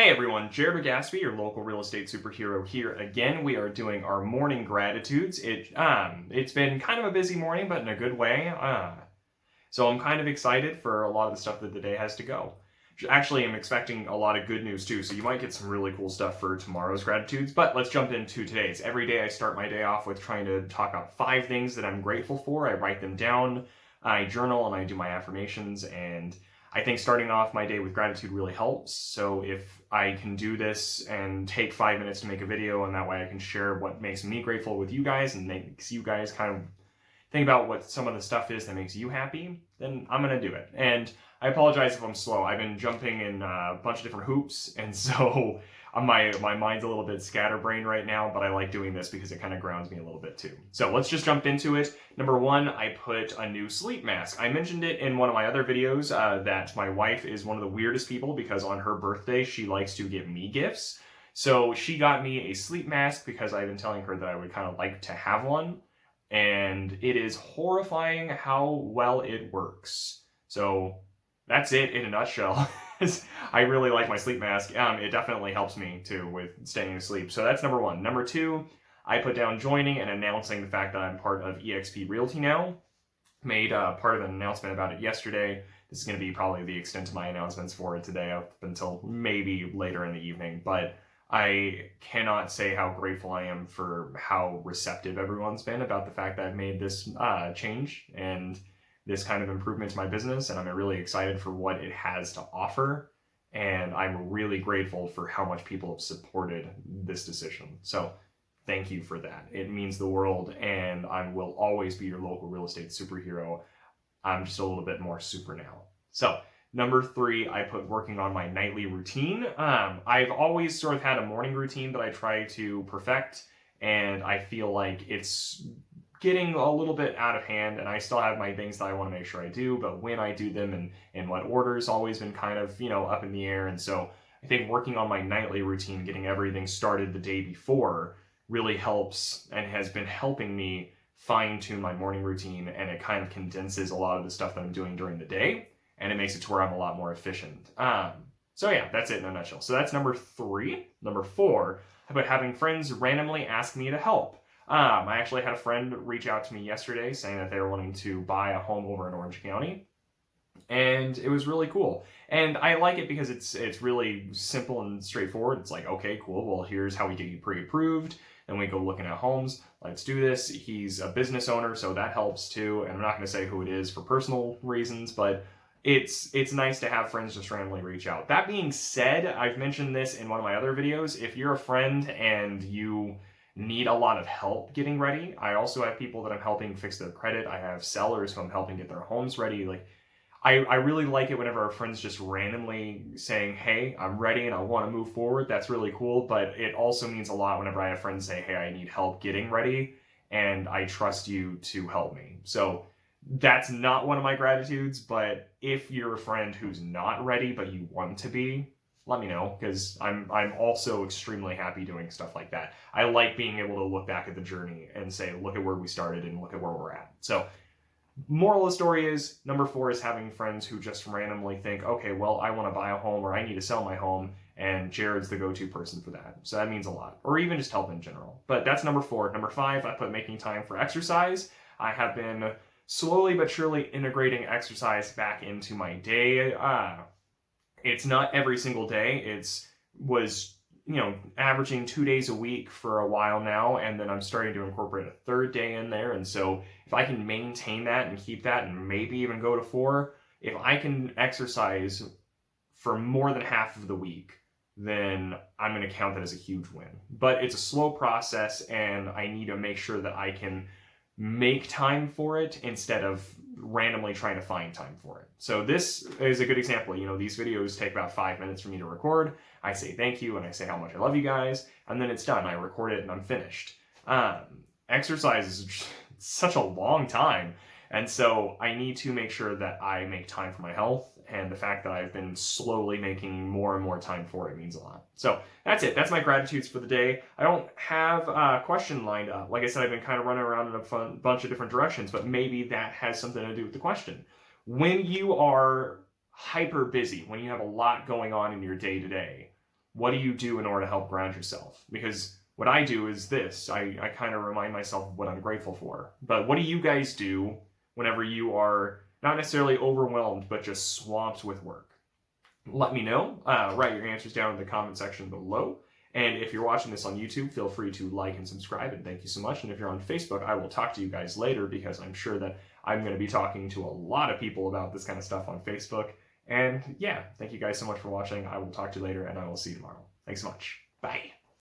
Hey everyone, Jared Gatsby, your local real estate superhero here again. We are doing our morning gratitudes. It's been kind of a busy morning, but in a good way. So I'm kind of excited for a lot of the stuff that the day has to go. Actually, I'm expecting a lot of good news too, so you might get some really cool stuff for tomorrow's gratitudes. But let's jump into today's. Every day I start my day off with trying to talk about 5 things that I'm grateful for. I write them down, I journal, and I do my affirmations, and I think starting off my day with gratitude really helps. So if I can do this and take 5 minutes to make a video, and that way I can share what makes me grateful with you guys and makes you guys kind of think about what some of the stuff is that makes you happy, then I'm going to do it. And I apologize if I'm slow. I've been jumping in a bunch of different hoops, and so my mind's a little bit scatterbrained right now, but I like doing this because it kind of grounds me a little bit too. So let's just jump into it. Number 1, I put a new sleep mask. I mentioned it in one of my other videos that my wife is one of the weirdest people because on her birthday, she likes to give me gifts. So she got me a sleep mask because I've been telling her that I would kind of like to have one. And it is horrifying how well it works. So that's it in a nutshell. I really like my sleep mask. It definitely helps me too with staying asleep. So that's number 1. Number 2, I put down joining and announcing the fact that I'm part of eXp Realty now. Made part of an announcement about it yesterday. This is going to be probably the extent of my announcements for it today up until maybe later in the evening. But I cannot say how grateful I am for how receptive everyone's been about the fact that I've made this change and this kind of improvement to my business, and I'm really excited for what it has to offer, and I'm really grateful for how much people have supported this decision. So thank you for that. It means the world, and I will always be your local real estate superhero. I'm just a little bit more super now. So number 3, I put working on my nightly routine. I've always sort of had a morning routine that I try to perfect, and I feel like it's getting a little bit out of hand, and I still have my things that I want to make sure I do, but when I do them and in what order has always been kind of, up in the air. And so I think working on my nightly routine, getting everything started the day before really helps and has been helping me fine-tune my morning routine, and it kind of condenses a lot of the stuff that I'm doing during the day, and it makes it to where I'm a lot more efficient. So yeah, that's it in a nutshell. So that's number 3. Number 4, how about having friends randomly ask me to help? I actually had a friend reach out to me yesterday saying that they were wanting to buy a home over in Orange County, and it was really cool. And I like it because it's really simple and straightforward. It's like, okay, cool, well, here's how we get you pre-approved, and we go looking at homes. Let's do this. He's a business owner, so that helps too, and I'm not going to say who it is for personal reasons, but it's nice to have friends just randomly reach out. That being said, I've mentioned this in one of my other videos. If you're a friend and you need a lot of help getting ready, I also have people that I'm helping fix their credit. I have sellers who I'm helping get their homes ready. Like, I really like it whenever our friends just randomly saying, hey, I'm ready and I want to move forward. That's really cool. But it also means a lot whenever I have friends say, hey, I need help getting ready and I trust you to help me. So that's not one of my gratitudes, but if you're a friend who's not ready but you want to be, let me know, because I'm also extremely happy doing stuff like that. I like being able to look back at the journey and say, look at where we started and look at where we're at. So moral of the story is, number 4 is having friends who just randomly think, okay, well, I want to buy a home or I need to sell my home, and Jared's the go-to person for that. So that means a lot. Or even just help in general. But that's number 4. Number 5, I put making time for exercise. I have been slowly but surely integrating exercise back into my day. It's not every single day. Was averaging 2 days a week for a while now, and then I'm starting to incorporate a 3rd day in there. And so if I can maintain that and keep that and maybe even go to 4, if I can exercise for more than half of the week, then I'm going to count that as a huge win. But it's a slow process, and I need to make sure that I can make time for it instead of randomly trying to find time for it. So this is a good example. These videos take about 5 minutes for me to record. I say thank you and I say how much I love you guys, and then it's done. I record it and I'm finished. Exercise is such a long time, and so I need to make sure that I make time for my health, and the fact that I've been slowly making more and more time for it means a lot. So that's it. That's my gratitudes for the day. I don't have a question lined up. Like I said, I've been kind of running around in a bunch of different directions, but maybe that has something to do with the question. When you are hyper busy, when you have a lot going on in your day-to-day, what do you do in order to help ground yourself? Because what I do is this. I kind of remind myself of what I'm grateful for. But what do you guys do whenever you are not necessarily overwhelmed, but just swamped with work? Let me know. Write your answers down in the comment section below. And if you're watching this on YouTube, feel free to like and subscribe, and thank you so much. And if you're on Facebook, I will talk to you guys later, because I'm sure that I'm going to be talking to a lot of people about this kind of stuff on Facebook. And yeah, thank you guys so much for watching. I will talk to you later, and I will see you tomorrow. Thanks so much. Bye.